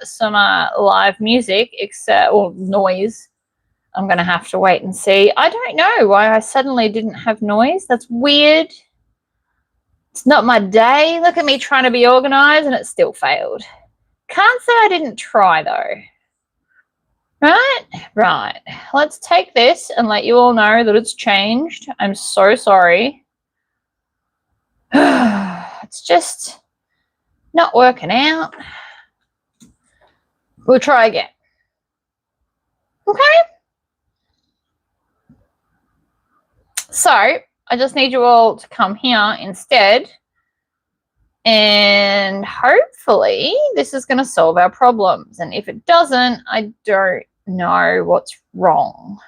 some live music, except or noise. I'm going to have to wait and see. I don't know why I suddenly didn't have noise. That's weird. It's not my day. Look at me trying to be organized and it still failed. Can't say I didn't try though. Right. Let's take this and let you all know that it's changed. I'm so sorry. It's just not working out. We'll try again. Okay. So I just need you all to come here instead. And hopefully this is going to solve our problems. And if it doesn't, I don't know what's wrong.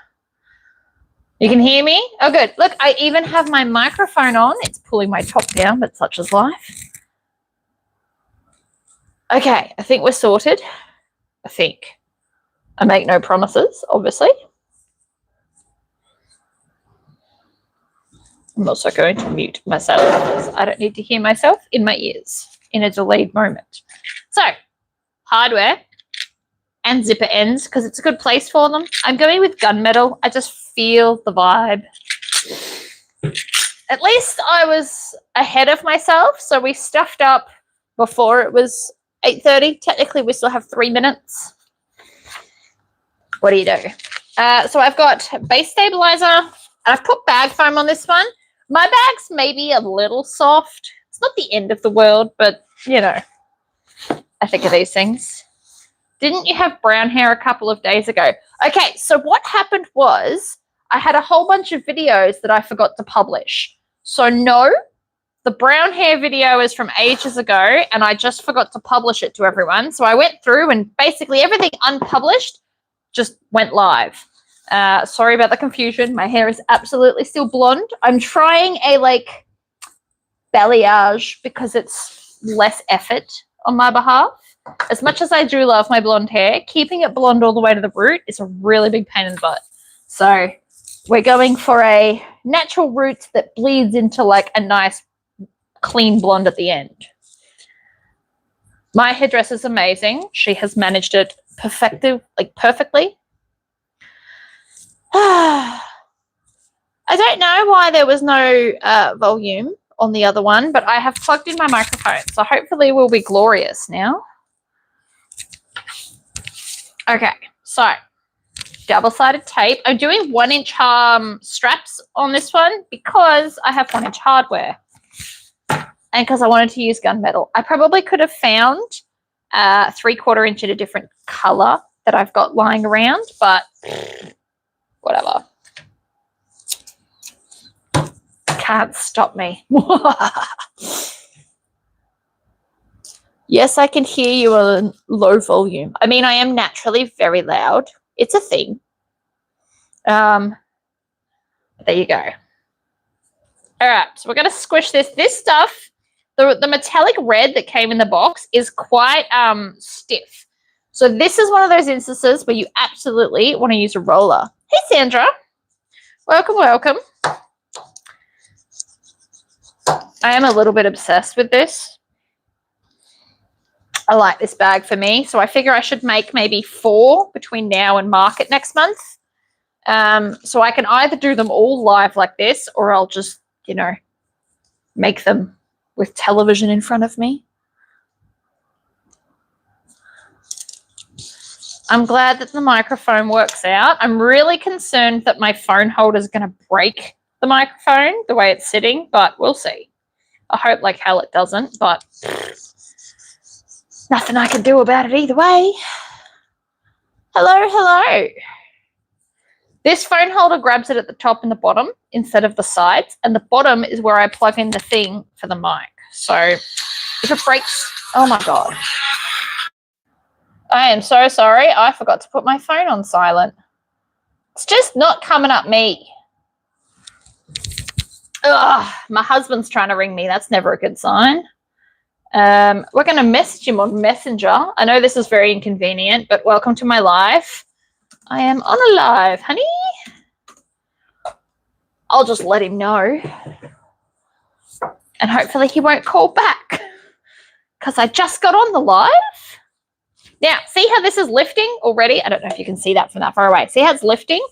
You can hear me? Oh, good. Look, I even have my microphone on. It's pulling my top down, but such is life. Okay, I think we're sorted. I think. I make no promises, obviously. I'm also going to mute myself because I don't need to hear myself in my ears in a delayed moment. So, hardware and zipper ends because it's a good place for them. I'm going with gunmetal. I just feel the vibe. At least I was ahead of myself, so we stuffed up before it was 8:30. Technically, we still have 3 minutes. What do you do? So I've got base stabilizer, and I've put bag foam on this one. My bag's maybe a little soft. It's not the end of the world, but, you know, I think of these things. Didn't you have brown hair a couple of days ago? Okay, so what happened was I had a whole bunch of videos that I forgot to publish. So no, the brown hair video is from ages ago, and I just forgot to publish it to everyone. So I went through and basically everything unpublished just went live. Sorry about the confusion. My hair is absolutely still blonde. I'm trying a balayage because it's less effort on my behalf. As much as I do love my blonde hair, keeping it blonde all the way to the root is a really big pain in the butt. So we're going for a natural root that bleeds into a nice clean blonde at the end. My hairdresser's amazing. She has managed it perfectly. I don't know why there was no volume on the other one, but I have plugged in my microphone, so hopefully we'll be glorious now. Okay, so double-sided tape. I'm doing 1-inch straps on this one because I have 1-inch hardware and because I wanted to use gunmetal. I probably could have found 3/4 inch in a different color that I've got lying around, but whatever. Can't stop me. Yes, I can hear you on low volume. I mean, I am naturally very loud. It's a thing. There you go. All right, so we're going to squish this. This stuff, the metallic red that came in the box is quite stiff. So this is one of those instances where you absolutely want to use a roller. Hey, Sandra. Welcome, welcome. I am a little bit obsessed with this. I like this bag for me, so I figure I should make maybe 4 between now and market next month. So I can either do them all live like this, or I'll just, make them with television in front of me. I'm glad that the microphone works out. I'm really concerned that my phone holder is going to break the microphone the way it's sitting, but we'll see. I hope like hell it doesn't, but nothing I can do about it either way. Hello, hello. This phone holder grabs it at the top and the bottom instead of the sides, and the bottom is where I plug in the thing for the mic. So if it breaks, oh my God. I am so sorry. I forgot to put my phone on silent. It's just not coming up me. Ugh, my husband's trying to ring me. That's never a good sign. We're going to message him on Messenger. I know this is very inconvenient, but welcome to my live. I am on a live, honey. I'll just let him know. And hopefully he won't call back because I just got on the live. Now, see how this is lifting already? I don't know if you can see that from that far away. See how it's lifting?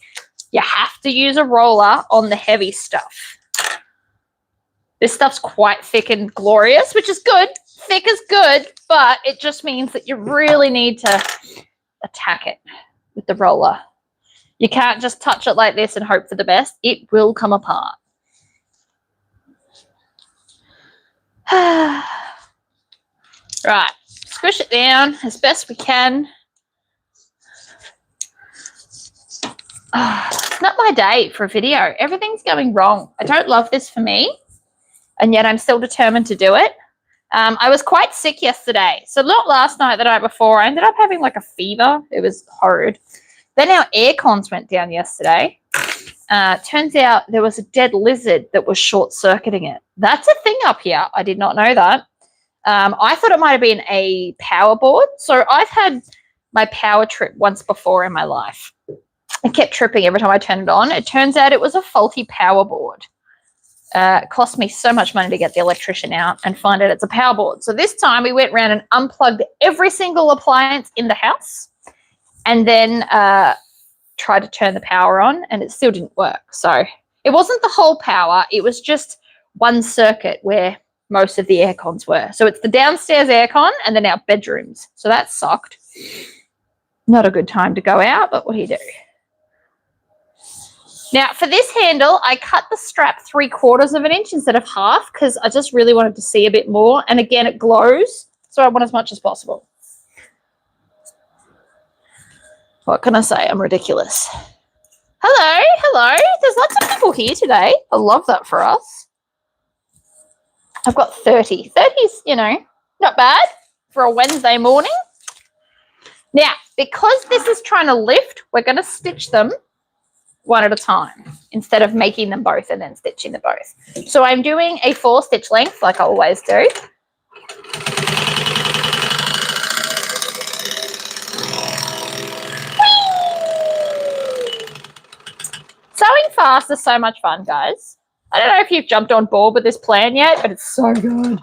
You have to use a roller on the heavy stuff. This stuff's quite thick and glorious, which is good. Thick is good, but it just means that you really need to attack it with the roller. You can't just touch it like this and hope for the best. It will come apart. Right, squish it down as best we can. It's not my day for a video. Everything's going wrong. I don't love this for me, and yet I'm still determined to do it. I was quite sick yesterday. So not last night, the night before. I ended up having like a fever. It was horrid. Then our air cons went down yesterday. Turns out there was a dead lizard that was short-circuiting it. That's a thing up here. I did not know that. I thought it might have been a power board. So I've had my power trip once before in my life. It kept tripping every time I turned it on. It turns out it was a faulty power board. It cost me so much money to get the electrician out and find out it's a power board. So this time we went around and unplugged every single appliance in the house and then tried to turn the power on, and it still didn't work. So it wasn't the whole power. It was just one circuit where most of the air cons were. So it's the downstairs air con and then our bedrooms. So that sucked. Not a good time to go out, but what do you do? Now, for this handle, I cut the strap 3/4 of an inch instead of half because I just really wanted to see a bit more. And again, it glows, so I want as much as possible. What can I say? I'm ridiculous. Hello, hello. There's lots of people here today. I love that for us. I've got 30. 30's, you know, not bad for a Wednesday morning. Now, because this is trying to lift, we're going to stitch them one at a time instead of making them both and then stitching them both. So I'm doing a 4-stitch length like I always do. Sewing fast is so much fun, guys. I don't know if you've jumped on board with this plan yet, but it's so good.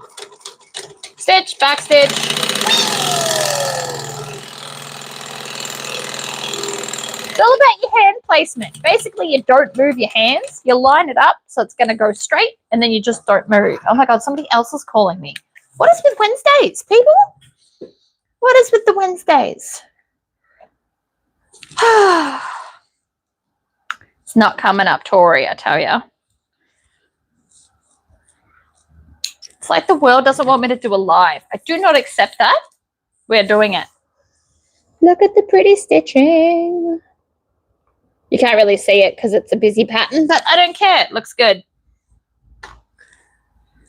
Stitch, back stitch. It's all about your hand placement. Basically, you don't move your hands. You line it up so it's going to go straight, and then you just don't move. Oh, my God, somebody else is calling me. What is with Wednesdays, people? What is with the Wednesdays? It's not coming up, Tori, I tell you. It's like the world doesn't want me to do a live. I do not accept that. We're doing it. Look at the pretty stitching. You can't really see it because it's a busy pattern, but I don't care. It looks good.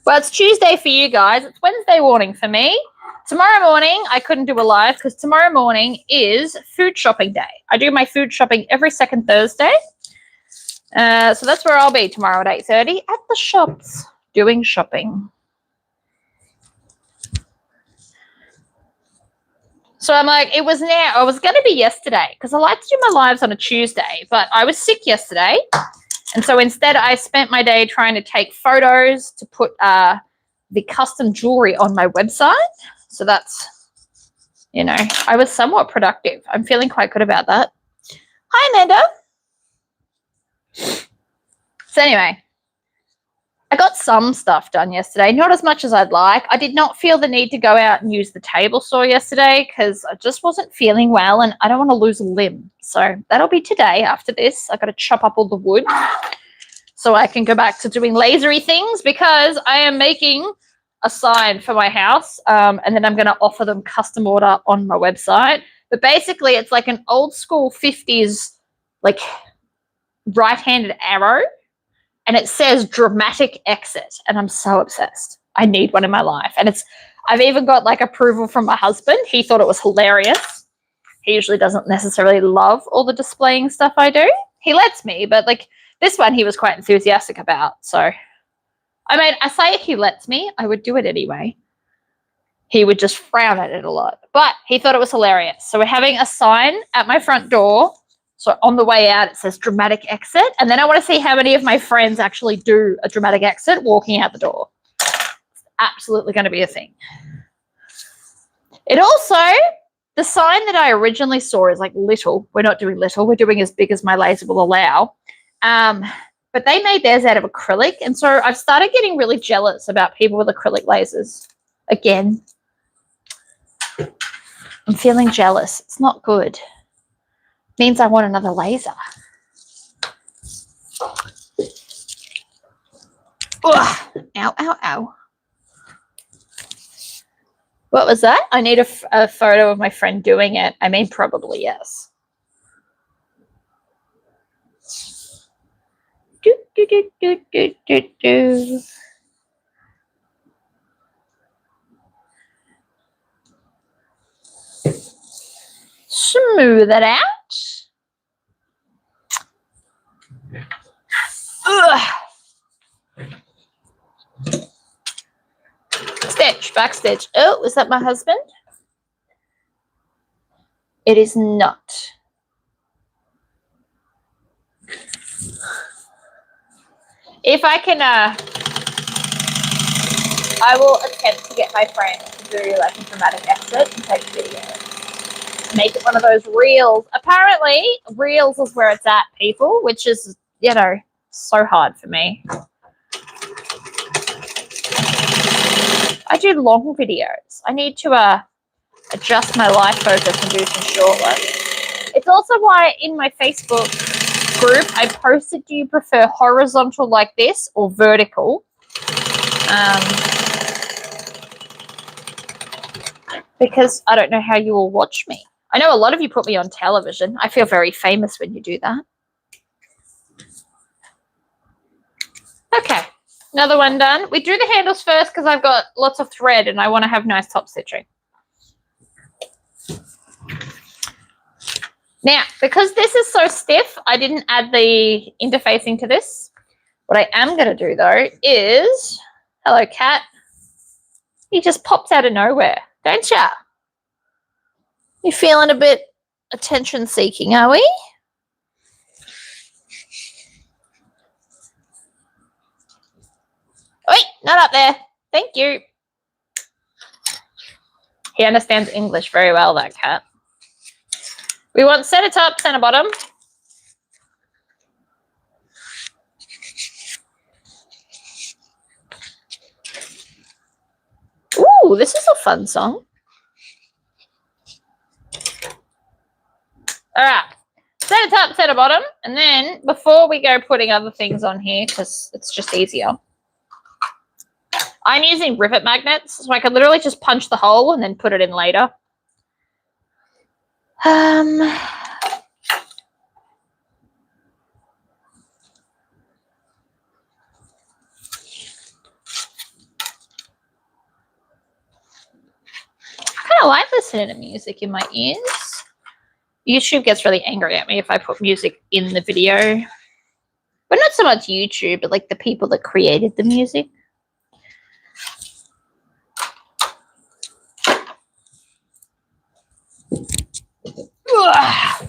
Well, it's Tuesday for you guys. It's Wednesday morning for me. Tomorrow morning, I couldn't do a live because tomorrow morning is food shopping day. I do my food shopping every second Thursday. So that's where I'll be tomorrow at 8:30 at the shops doing shopping. So I'm like, it was now. I was going to be yesterday because I like to do my lives on a Tuesday, but I was sick yesterday. And so instead I spent my day trying to take photos to put the custom jewelry on my website. So that's, you know, I was somewhat productive. I'm feeling quite good about that. Hi, Amanda. So anyway, I got some stuff done yesterday, not as much as I'd like. I did not feel the need to go out and use the table saw yesterday because I just wasn't feeling well and I don't want to lose a limb. So that'll be today after this. I got to chop up all the wood so I can go back to doing lasery things because I am making a sign for my house and then I'm going to offer them custom order on my website. But basically it's like an old school 50s like right-handed arrow. And it says dramatic exit. And I'm so obsessed. I need one in my life. And I've even got like approval from my husband. He thought it was hilarious. He usually doesn't necessarily love all the displaying stuff I do. He lets me, but like this one he was quite enthusiastic about. So, I mean, I say if he lets me, I would do it anyway. He would just frown at it a lot. But he thought it was hilarious. So we're having a sign at my front door. So on the way out, it says dramatic exit. And then I want to see how many of my friends actually do a dramatic exit walking out the door. It's absolutely going to be a thing. It also the sign that I originally saw is like little. We're not doing little. We're doing as big as my laser will allow. But they made theirs out of acrylic. And so I've started getting really jealous about people with acrylic lasers. Again, I'm feeling jealous. It's not good. It means I want another laser. Ugh. Ow, ow, ow. What was that? I need a photo of my friend doing it. I mean, probably yes. Do, do, do, do, do, do, do. Smooth it out. Ugh. Stitch, back stitch. Oh, is that my husband? It is not. If I can, I will attempt to get my friend to do like a dramatic exit and take videos. Make it one of those reels. Apparently, reels is where it's at, people, which is, you know, so hard for me. I do long videos. I need to adjust my life focus and do some short ones. It's also why in my Facebook group I posted, do you prefer horizontal like this or vertical? Because I don't know how you will watch me. I know a lot of you put me on television. I feel very famous when you do that. Okay, another one done. We do the handles first because I've got lots of thread and I want to have nice top stitching. Now, because this is so stiff, I didn't add the interfacing to this. What I am going to do, though, is... Hello, cat. He just pops out of nowhere, don't ya? You feeling a bit attention-seeking, are we? Wait, not up there. Thank you. He understands English very well, that cat. We want center top, center bottom. Ooh, this is a fun song. All right, center top, center bottom. And then before we go putting other things on here, because it's just easier, I'm using rivet magnets, so I can literally just punch the hole and then put it in later. I kind of like listening to music in my ears. YouTube gets really angry at me if I put music in the video. But not so much YouTube, but like the people that created the music. Ugh.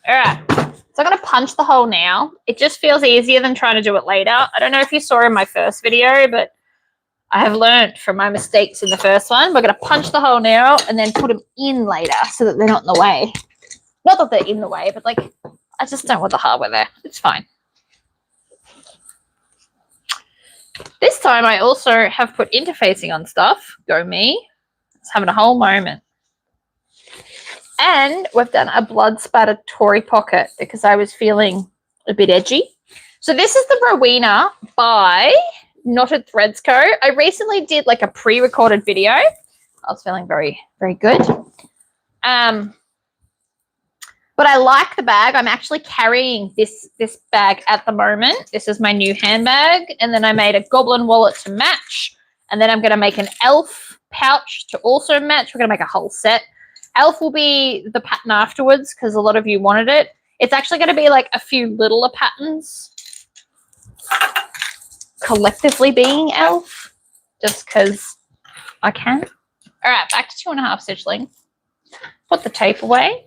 All right, so I'm going to punch the hole now. It just feels easier than trying to do it later. I don't know if you saw in my first video, but I have learned from my mistakes in the first one. We're going to punch the hole now and then put them in later so that they're not in the way. Not that they're in the way, but like I just don't want the hardware there. It's fine. This time I also have put interfacing on stuff. Go me. It's having a whole moment. And we've done a blood spatter Tory pocket because I was feeling a bit edgy. So this is the Rowena by Knotted Threads Co. I recently did like a pre-recorded video. I was feeling very, very good. But I like the bag. I'm actually carrying this bag at the moment. This is my new handbag. And then I made a goblin wallet to match. And then I'm going to make an elf pouch to also match. We're going to make a whole set. Elf will be the pattern afterwards because a lot of you wanted it. It's actually going to be like a few littler patterns collectively being elf just because I can. All right, back to 2.5 stitch length. Put the tape away.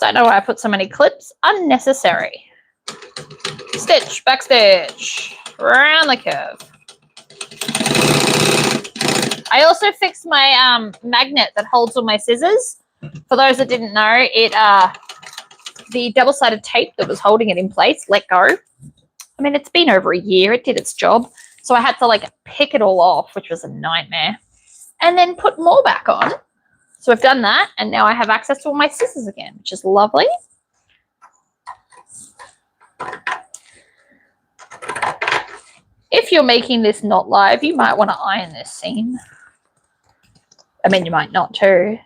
Don't know why I put so many clips. Unnecessary. Stitch, back stitch, round the curve. I also fixed my magnet that holds all my scissors. For those that didn't know, the double-sided tape that was holding it in place let go. I mean, it's been over a year. It did its job. So I had to like pick it all off, which was a nightmare, and then put more back on. So I've done that, and now I have access to all my scissors again, which is lovely. If you're making this not live, you might want to iron this seam. I mean, you might not too.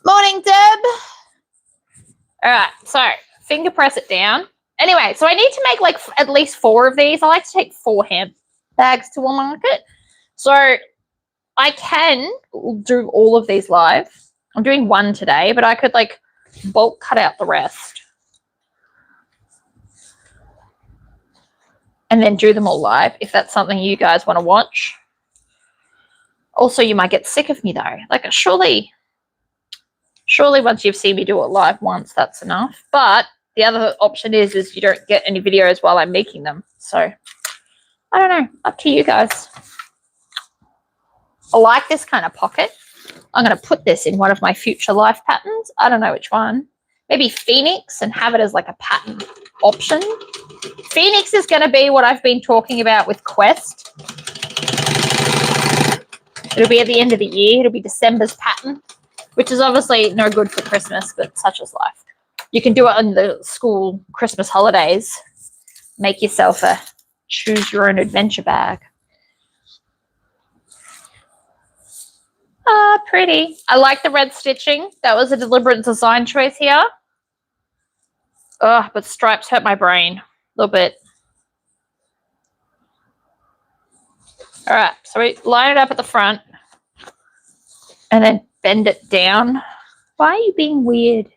Morning, Deb. All right, so finger press it down. Anyway, so I need to make like at least 4 of these. I like to take 4 handbags to a market. So I can do all of these live. I'm doing 1 today, but I could like bulk cut out the rest. And then do them all live if that's something you guys want to watch. Also, you might get sick of me though. Like surely once you've seen me do it live once, that's enough. But the other option is you don't get any videos while I'm making them. So I don't know, up to you guys. I like this kind of pocket. I'm going to put this in one of my future life patterns. I don't know which one. Maybe Phoenix, and have it as like a pattern option. Phoenix is going to be what I've been talking about with Quest. It'll be at the end of the year. It'll be December's pattern, which is obviously no good for Christmas, but such is life. You can do it on the school Christmas holidays. Make yourself a choose your own adventure bag. Ah, pretty. I like the red stitching. That was a deliberate design choice here. But stripes hurt my brain a little bit. All right, so we line it up at the front and then bend it down. Why are you being weird?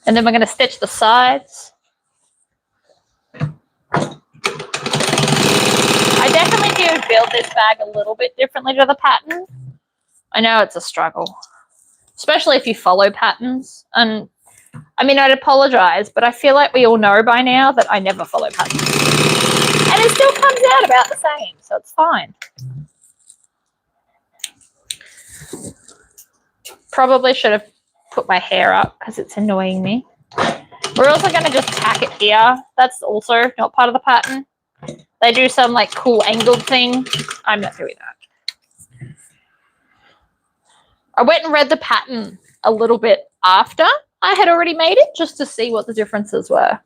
And then we're going to stitch the sides. I definitely do build this bag a little bit differently to the pattern. I know it's a struggle, especially if you follow patterns. And I mean, I'd apologize, but I feel like we all know by now that I never follow patterns. And it still comes out about the same, so it's fine. Probably should have put my hair up because it's annoying me. We're also going to just tack it here. That's also not part of the pattern. They do some like cool angled thing. I'm not doing that. I went and read the pattern a little bit after I had already made it just to see what the differences were.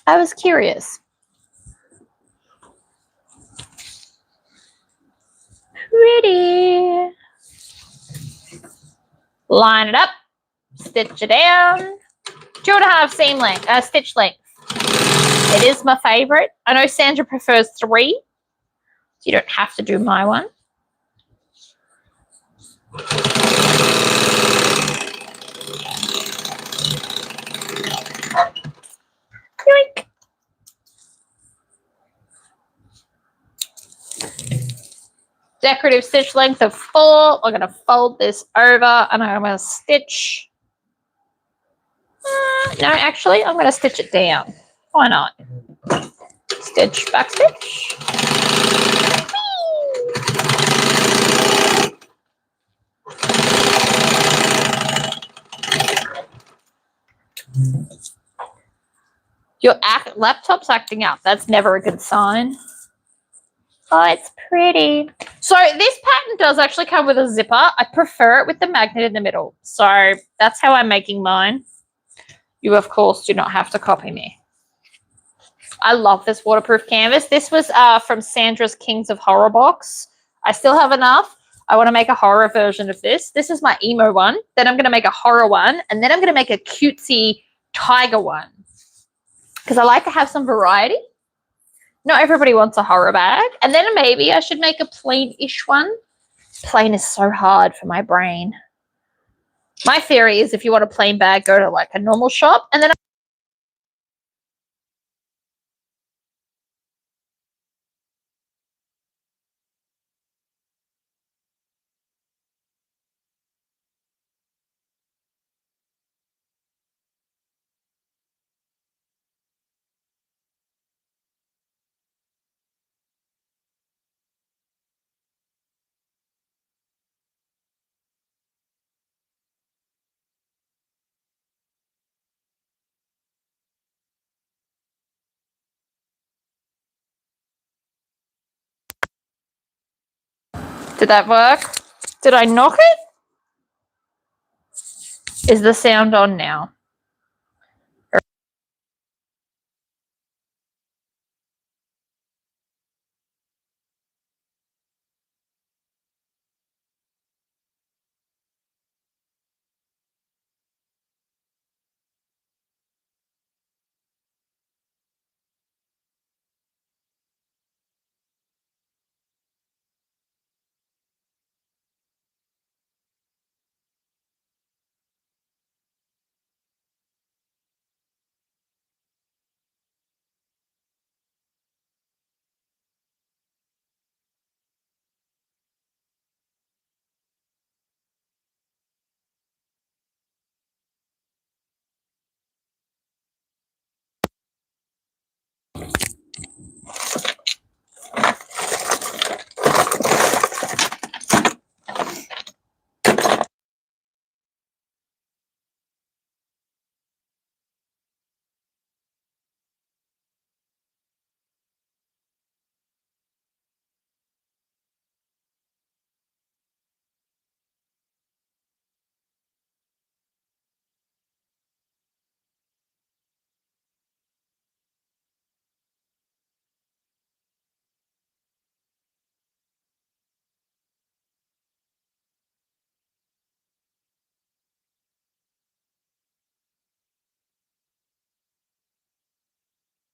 I was curious. Pretty. Line it up. Stitch it down. 2.5 seam length, stitch length. It is my favorite. I know Sandra prefers 3, so you don't have to do my one. Yoink. Decorative stitch length of 4. I'm going to fold this over and I'm going to stitch. No, actually, I'm going to stitch it down. Why not? Stitch, back stitch. Your laptop's acting up. That's never a good sign. Oh, it's pretty. So this pattern does actually come with a zipper. I prefer it with the magnet in the middle. So that's how I'm making mine. You, of course, do not have to copy me. I love this waterproof canvas. This was from Sandra's Kings of Horror box. I still have enough. I want to make a horror version of this. This is my emo one. Then I'm going to make a horror one. And then I'm going to make a cutesy tiger one. Because I like to have some variety. Not everybody wants a horror bag. And then maybe I should make a plain-ish one. Plain is so hard for my brain. My theory is if you want a plain bag, go to like a normal shop. And then Did that work? Did I knock it? Is the sound on now?